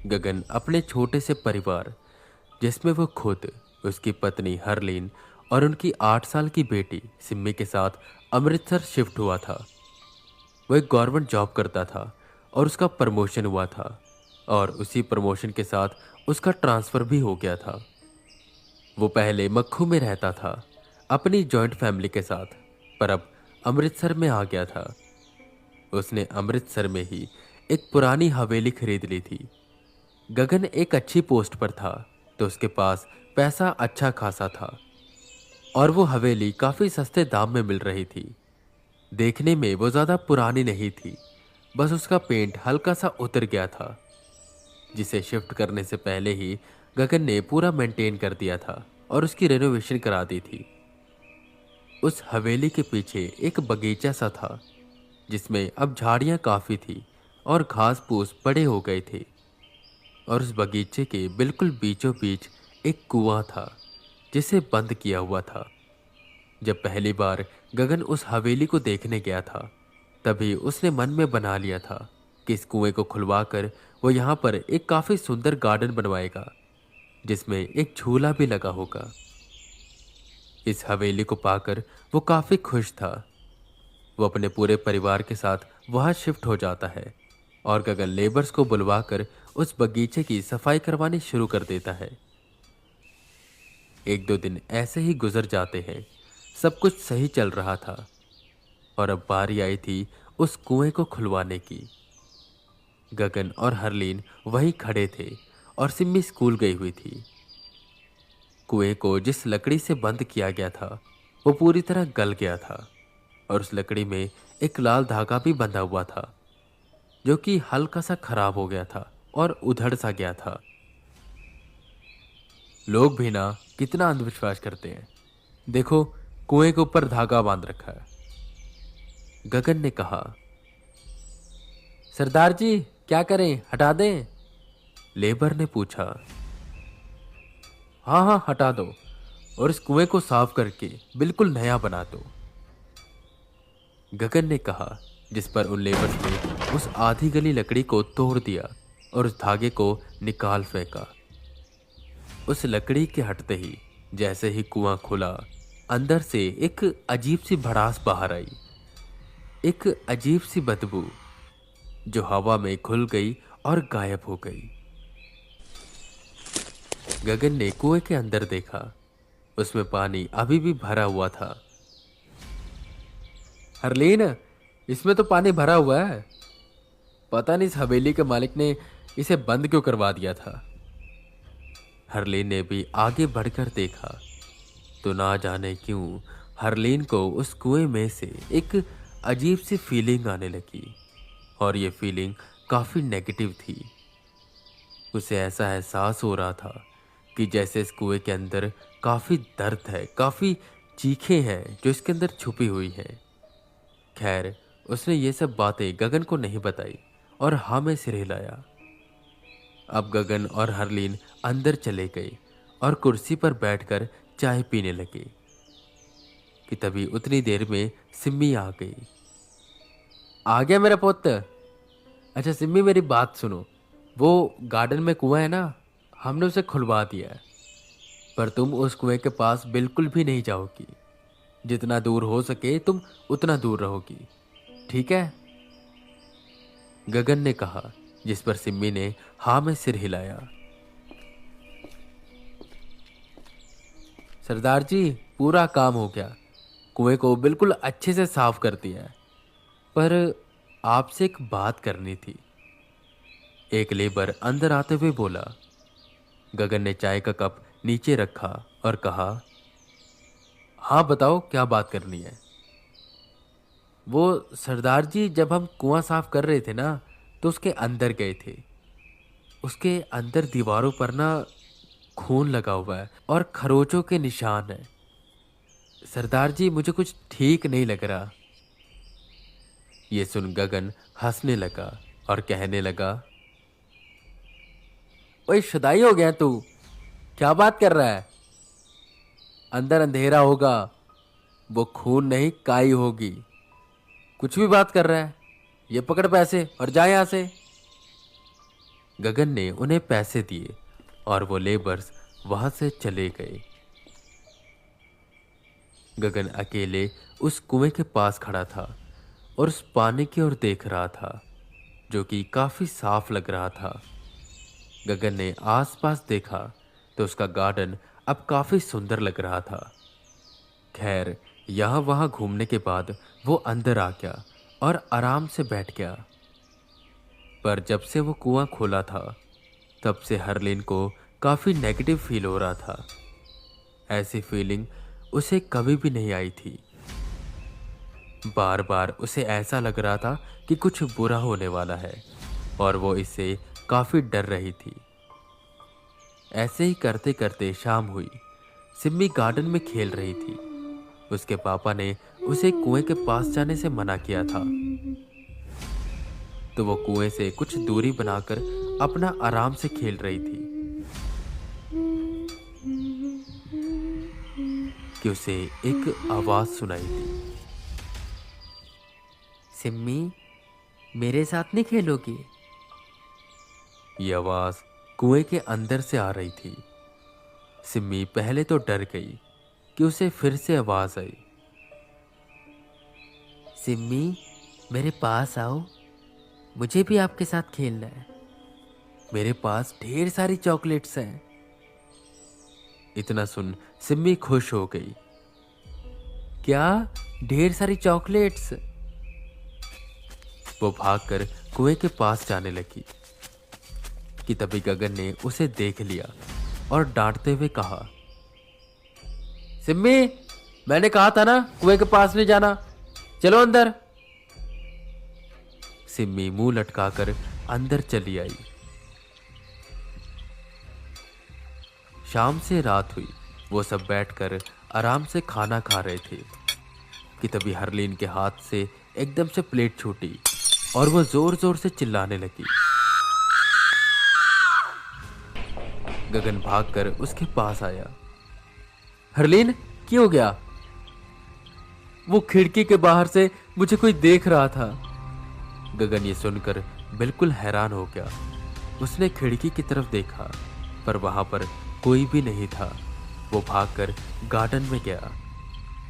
गगन अपने छोटे से परिवार, जिसमें वो खुद, उसकी पत्नी हरलीन और उनकी 8 साल की बेटी सिम्मी के साथ अमृतसर शिफ्ट हुआ था। वो एक गवर्नमेंट जॉब करता था और उसका प्रमोशन हुआ था और उसी प्रमोशन के साथ उसका ट्रांसफ़र भी हो गया था। वो पहले मक्खू में रहता था अपनी जॉइंट फैमिली के साथ, पर अब अमृतसर में आ गया था। उसने अमृतसर में ही एक पुरानी हवेली खरीद ली थी। गगन एक अच्छी पोस्ट पर था, तो उसके पास पैसा अच्छा खासा था और वो हवेली काफ़ी सस्ते दाम में मिल रही थी। देखने में वो ज़्यादा पुरानी नहीं थी, बस उसका पेंट हल्का सा उतर गया था, जिसे शिफ्ट करने से पहले ही गगन ने पूरा मेंटेन कर दिया था और उसकी रेनोवेशन करा दी थी। उस हवेली के पीछे एक बगीचा सा था, जिसमें अब झाड़ियाँ काफ़ी थी और घास फूस बड़े हो गए थे। और उस बगीचे के बिल्कुल बीचों बीच एक कुआं था, जिसे बंद किया हुआ था। जब पहली बार गगन उस हवेली को देखने गया था, तभी उसने मन में बना लिया था कि इस कुएं को खुलवाकर वो यहाँ पर एक काफ़ी सुंदर गार्डन बनवाएगा, जिसमें एक झूला भी लगा होगा। इस हवेली को पाकर वो काफ़ी खुश था। वो अपने पूरे परिवार के साथ वहाँ शिफ्ट हो जाता है और गगन लेबर्स को बुलवाकर उस बगीचे की सफाई करवानी शुरू कर देता है। 1-2 दिन ऐसे ही गुजर जाते हैं। सब कुछ सही चल रहा था और अब बारी आई थी उस कुएं को खुलवाने की। गगन और हरलीन वहीं खड़े थे और सिम्मी स्कूल गई हुई थी। कुएं को जिस लकड़ी से बंद किया गया था, वो पूरी तरह गल गया था और उस लकड़ी में एक लाल धागा भी बंधा हुआ था, जो कि हल्का सा खराब हो गया था और उधड़ सा गया था। लोग भी ना कितना अंधविश्वास करते हैं। देखो, कुएं के ऊपर धागा बांध रखा है। गगन ने कहा। सरदार जी, क्या करें, हटा दें? लेबर ने पूछा। हाँ हाँ, हटा दो और इस कुएं को साफ करके बिल्कुल नया बना दो, गगन ने कहा। जिस पर उन लेबर्स ने उस आधी गली लकड़ी को तोड़ दिया और उस धागे को निकाल फेंका। उस लकड़ी के हटते ही जैसे ही कुआं खुला, अंदर से एक अजीब सी भड़ास बाहर आई। एक अजीब सी बदबू जो हवा में घुल गई और गायब हो गई। गगन ने कुएं के अंदर देखा। उसमें पानी अभी भी भरा हुआ था। हरलीन, इसमें तो पानी भरा हुआ है। पता नहीं इस हवेली के मालिक ने इसे बंद क्यों करवा दिया था। हरलीन ने भी आगे बढ़कर देखा, तो ना जाने क्यों हरलीन को उस कुएं में से एक अजीब सी फीलिंग आने लगी और ये फीलिंग काफ़ी नेगेटिव थी। उसे ऐसा एहसास हो रहा था कि जैसे इस कुएं के अंदर काफ़ी दर्द है, काफ़ी चीखें हैं जो इसके अंदर छुपी हुई हैं। खैर, उसने ये सब बातें गगन को नहीं बताई और हाँ में सिर हिलाया। अब गगन और हरलीन अंदर चले गए और कुर्सी पर बैठकर चाय पीने लगे कि तभी उतनी देर में सिम्मी आ गई। आ गया मेरा पुत्र। अच्छा सिम्मी, मेरी बात सुनो। वो गार्डन में कुआं है ना, हमने उसे खुलवा दिया है, पर तुम उस कुएं के पास बिल्कुल भी नहीं जाओगी। जितना दूर हो सके तुम उतना दूर रहोगी, ठीक है? गगन ने कहा, जिस पर सिम्मी ने हाँ में सिर हिलाया। सरदार जी, पूरा काम हो गया। कुएं को बिल्कुल अच्छे से साफ कर दिया है, पर आपसे एक बात करनी थी, एक लेबर अंदर आते हुए बोला। गगन ने चाय का कप नीचे रखा और कहा, हाँ बताओ, क्या बात करनी है? वो सरदार जी, जब हम कुआं साफ कर रहे थे ना, तो उसके अंदर गए थे। उसके अंदर दीवारों पर ना खून लगा हुआ है और खरोचों के निशान हैं। सरदार जी, मुझे कुछ ठीक नहीं लग रहा। ये सुन गगन हंसने लगा और कहने लगा, ओए शुदाई हो गया तू, क्या बात कर रहा है? अंदर अंधेरा होगा, वो खून नहीं काई होगी। कुछ भी बात कर रहा है। ये पकड़ पैसे और जा यहां से। गगन ने उन्हें पैसे दिए और वो लेबर्स वहां से चले गए। गगन अकेले उस कुएं के पास खड़ा था और उस पानी की ओर देख रहा था जो कि काफी साफ लग रहा था। गगन ने आसपास देखा तो उसका गार्डन अब काफी सुंदर लग रहा था। खैर, यहाँ वहाँ घूमने के बाद वो अंदर आ गया और आराम से बैठ गया। पर जब से वो कुआं खोला था तब से हरलीन को काफी नेगेटिव फील हो रहा था। ऐसी फीलिंग उसे कभी भी नहीं आई थी। बार बार उसे ऐसा लग रहा था कि कुछ बुरा होने वाला है और वो इससे काफी डर रही थी। ऐसे ही करते करते शाम हुई। सिम्मी गार्डन में खेल रही थी। उसके पापा ने उसे कुएं के पास जाने से मना किया था, तो वो कुएं से कुछ दूरी बनाकर अपना आराम से खेल रही थी कि उसे एक आवाज सुनाई दी। सिम्मी, मेरे साथ नहीं खेलोगी? ये आवाज कुएं के अंदर से आ रही थी। सिम्मी पहले तो डर गई कि उसे फिर से आवाज आई। सिम्मी, मेरे पास आओ, मुझे भी आपके साथ खेलना है। मेरे पास ढेर सारी चॉकलेट्स हैं। इतना सुन सिम्मी खुश हो गई। क्या? ढेर सारी चॉकलेट्स? वो भागकर कुएं के पास जाने लगी कि तभी गगन ने उसे देख लिया और डांटते हुए कहा, सिम्मी, मैंने कहा था ना कुएं के पास नहीं जाना, चलो अंदर। सिम्मी मुंह लटकाकर अंदर चली आई। शाम से रात हुई। वो सब बैठकर आराम से खाना खा रहे थे कि तभी हरलीन के हाथ से एकदम से प्लेट छूटी और वो जोर जोर से चिल्लाने लगी। गगन भागकर उसके पास आया। हरलीन, क्या हो गया? वो खिड़की के बाहर से मुझे कोई देख रहा था। गगन ये सुनकर बिल्कुल हैरान हो गया। उसने खिड़की की तरफ देखा पर वहां पर कोई भी नहीं था। वो भागकर गार्डन में गया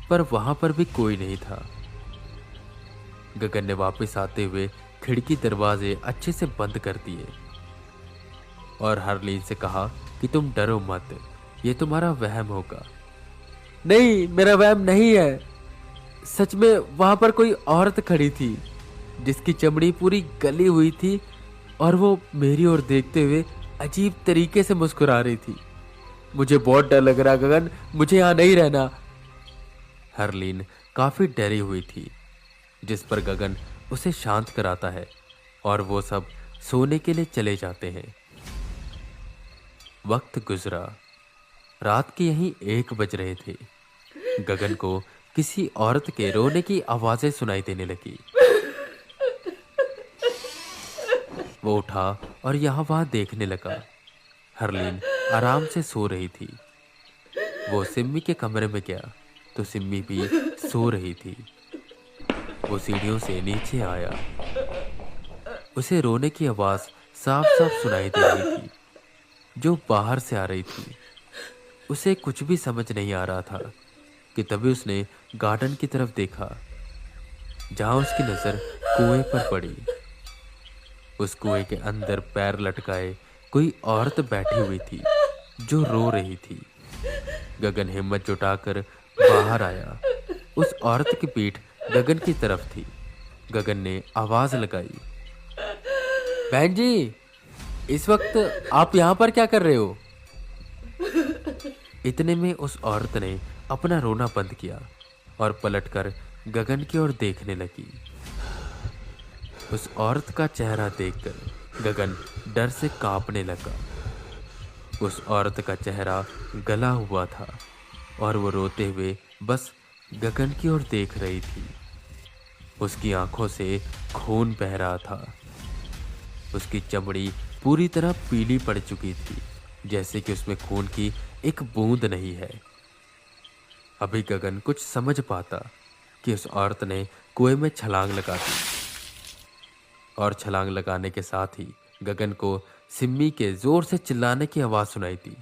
पर वहां पर भी कोई नहीं था। गगन ने वापस आते हुए खिड़की दरवाजे अच्छे से बंद कर दिए और हरलीन से कहा कि तुम डरो मत, ये तुम्हारा वहम होगा। नहीं, मेरा वहम नहीं है। सच में वहां पर कोई औरत खड़ी थी जिसकी चमड़ी पूरी गली हुई थी और वो मेरी ओर देखते हुए अजीब तरीके से मुस्कुरा रही थी। मुझे बहुत डर लग रहा गगन, मुझे यहाँ नहीं रहना। हरलीन काफी डरी हुई थी, जिस पर गगन उसे शांत कराता है और वो सब सोने के लिए चले जाते हैं। वक्त गुजरा। रात के यहीं 1 बज रहे थे। गगन को किसी औरत के रोने की आवाजें सुनाई देने लगी। वो उठा और यहाँ वहां देखने लगा। हरलीन आराम से सो रही थी। वो सिम्मी के कमरे में गया तो सिम्मी भी सो रही थी। वो सीढ़ियों से नीचे आया। उसे रोने की आवाज साफ साफ सुनाई दे रही थी जो बाहर से आ रही थी। उसे कुछ भी समझ नहीं आ रहा था कि तभी उसने गार्डन की तरफ देखा जहां उसकी नजर कुएं पर पड़ी। उस कुएं के अंदर पैर लटकाए कोई औरत बैठी हुई थी जो रो रही थी। गगन हिम्मत जुटाकर बाहर आया। उस औरत की पीठ गगन की तरफ थी। गगन ने आवाज लगाई, बहन जी, इस वक्त आप यहाँ पर क्या कर रहे हो? इतने में उस औरत ने अपना रोना बंद किया और पलटकर गगन की ओर देखने लगी। उस औरत का चेहरा देखकर गगन डर से कांपने लगा। उस औरत का चेहरा गला हुआ था और वो रोते हुए बस गगन की ओर देख रही थी। उसकी आंखों से खून बह रहा था। उसकी चमड़ी पूरी तरह पीली पड़ चुकी थी, जैसे कि उसमें खून की एक बूंद नहीं है। अभी गगन कुछ समझ पाता कि उस औरत ने कुएं में छलांग लगा दी और छलांग लगाने के साथ ही गगन को सिम्मी के जोर से चिल्लाने की आवाज सुनाई दी।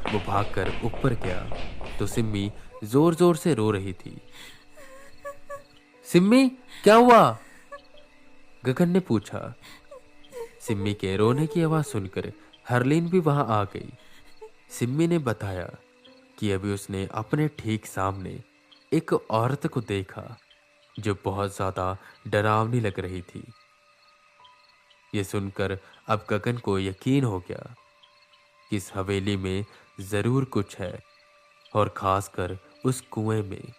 वो भागकर ऊपर गया तो सिम्मी जोर जोर से रो रही थी। सिम्मी, क्या हुआ? गगन ने पूछा। सिम्मी के रोने की आवाज सुनकर हरलीन भी वहां आ गई। सिम्मी ने बताया कि अभी उसने अपने ठीक सामने एक औरत को देखा जो बहुत ज्यादा डरावनी लग रही थी। ये सुनकर अब गगन को यकीन हो गया कि इस हवेली में जरूर कुछ है, और खासकर उस कुएं में।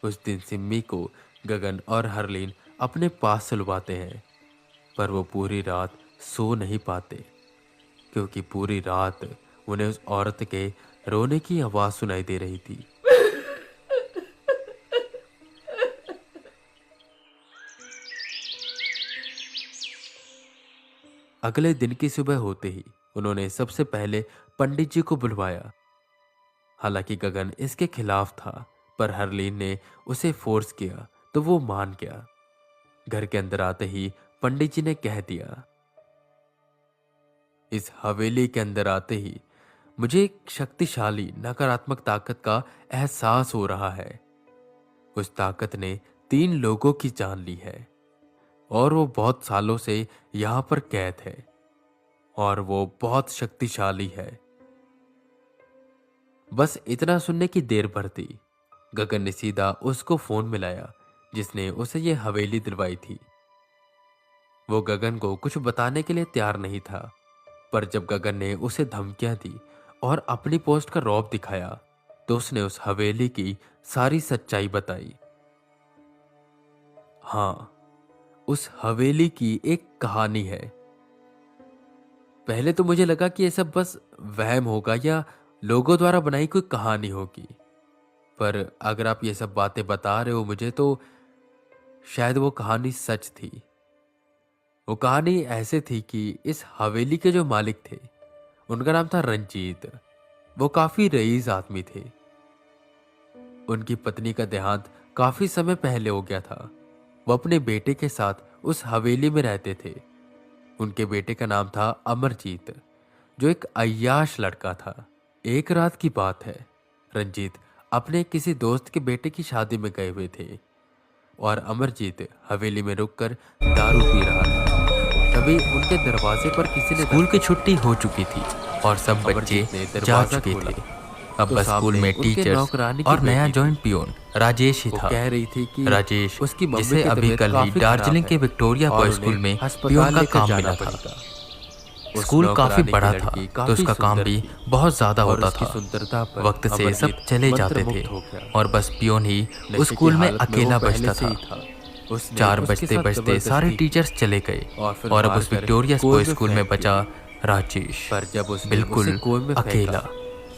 उस दिन सिम्मी को गगन और हरलीन अपने पास सुलवाते हैं, पर वो पूरी रात सो नहीं पाते क्योंकि पूरी रात उन्हें उस औरत के रोने की आवाज सुनाई दे रही थी। अगले दिन की सुबह होते ही उन्होंने सबसे पहले पंडित जी को बुलवाया। हालांकि गगन इसके खिलाफ था, पर हरलीन ने उसे फोर्स किया तो वो मान गया। घर के अंदर आते ही पंडित जी ने कह दिया, इस हवेली के अंदर आते ही मुझे एक शक्तिशाली नकारात्मक ताकत का एहसास हो रहा है। उस ताकत ने 3 लोगों की जान ली है और वो बहुत सालों से यहां पर कैद है, और वो बहुत शक्तिशाली है। बस इतना सुनने की देर भर थी। गगन ने सीधा उसको फोन मिलाया जिसने उसे ये हवेली दिलवाई थी। वो गगन को कुछ बताने के लिए तैयार नहीं था, पर जब गगन ने उसे धमकियां दी और अपनी पोस्ट का रौब दिखाया तो उसने उस हवेली की सारी सच्चाई बताई। हाँ, उस हवेली की एक कहानी है। पहले तो मुझे लगा कि ये सब बस वहम होगा या लोगों द्वारा बनाई कोई कहानी होगी, पर अगर आप ये सब बातें बता रहे हो मुझे तो शायद वो कहानी सच थी। वो कहानी ऐसे थी कि इस हवेली के जो मालिक थे उनका नाम था रंजीत। वो काफी रईस आदमी थे। उनकी पत्नी का देहांत काफी समय पहले हो गया था। वो अपने बेटे के साथ उस हवेली में रहते थे। उनके बेटे का नाम था अमरजीत, जो एक अय्याश लड़का था। एक रात की बात है, रंजीत अपने किसी दोस्त के बेटे की शादी में गए हुए थे और अमरजीत हवेली में रुककर दारू पी रहा था। तभी उनके दरवाजे पर किसी ने स्कूल की छुट्टी हो चुकी थी और सब बच्चे जा चुके थे। अब बस स्कूल में टीचर्स और नया जॉइंट पियोन राजेश ही था। कह रही थी कि राजेश, उसकी मम्मी जिसे की अभी तबीयत कल ही काफी दार्जिलिंग खराब के है विक्टोरिया और बॉय स्कूल उन्हें में अस्पताल पियोन का लेकर काम जाना मिला था। पड़ेगा। उस स्कूल काफी नौकरानी की बड़ा लड़की था तो काफी उसका काम सुंदर भी थी बहुत ज्यादा और होता उसकी था। सुंदरता पर वक्त से अमरजीत सब चले जाते थे मंत्रमुग्ध हो गया। और बस पियोन ही नशे उस की स्कूल में हालत वो अकेला पहले बचता से ही था। था। उसने 4 उसके बजते साथ बजते सारे जबरदस्ती टीचर्स चले गए फिर और अब उस मारकर विक्टोरिया कुएं बॉय में स्कूल में फेंक बचा राजेश, पर जब उसने बिल्कुल उसे कुएं में फेंका अकेला।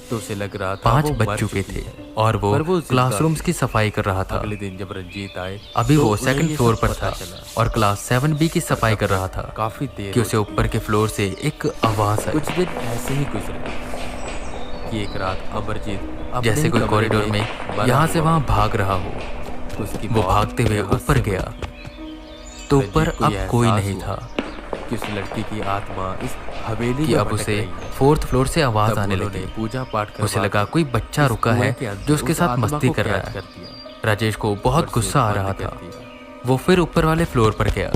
तो उसे लग रहा था 5 वो बज मर चुके चुकी थे है। और वो पर जिंदा क्लासरूम्स थी। की सफाई कर रहा था। अगले दिन जब रंजीत आए अभी तो वो उन्हें सेकंड ये फ्लोर सब पर पता था चला। और क्लास 7B की सफाई कर रहा था काफी देर कि हो उसे चुकी ऊपर के फ्लोर से एक आवाज आई। कुछ दिन ऐसे ही गुजरे कि एक रात अमरजीत अपने जैसे ही कोई कमरे कॉरिडोर में मरा यहाँ से हुआ वहां भाग रहा हो। उसकी वो मौत भागते हुए यहाँ ऊपर से गया हुई। तो रंजीत ऊपर को अब यह कोई एहसास नहीं हुआ था कि उस लड़की की आत्मा इस हवेली कि में अब भटक उसे रही है। 4th फ्लोर से आवाज तब आने उन्होंने लगी। पूजा पाठ उसे करवा लगा के कोई बच्चा इस रुका कुएं है के अंदर जो उसके उस साथ आत्मा मस्ती को कर रहा कैद है। कर दिया राजेश को बहुत और उसे गुस्सा आ बंद रहा कर था। दिया। वो फिर ऊपर वाले फ्लोर पर गया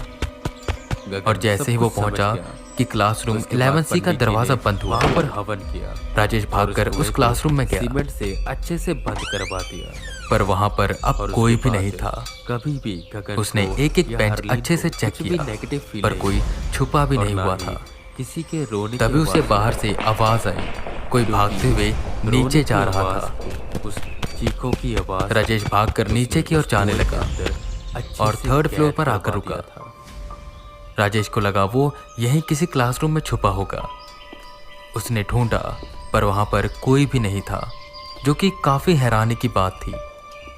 गगन और जैसे सब ही वो कुछ समझ पहुंचा गया। कि क्लासरूम उसके बाद 11C का पंडित जी दरवाजा ने बंद हुआ। वहां पर हवन किया राजेश और भागकर कुएं उस को क्लासरूम में गया, सीमेंट से अच्छे से बंद करवा दिया। पर वहां पर अब और कोई उसके भी नहीं बाद था। कभी भी गगन उसने को एक एक या बेंच हरलीन अच्छे को से चेक कुछ भी किया, नेगेटिव फील पर नहीं कोई छुपा भी और नहीं ना हुआ ही था। किसी के रोने तभी की उसे आवाज बाहर सुनाई। से आवाज आई। कोई क्योंकि भागते हुए रोने नीचे की जा रहा आवाज था। को, उस चीखों की आवाज राजेश भागकर नीचे की ओर जाने लगा और 3rd फ्लोर पर आकर रुका। राजेश को लगा वो यहीं किसी क्लासरूम में छुपा होगा। उसने ढूंढा पर वहां पर कोई भी नहीं था, जो कि काफी हैरानी की बात थी।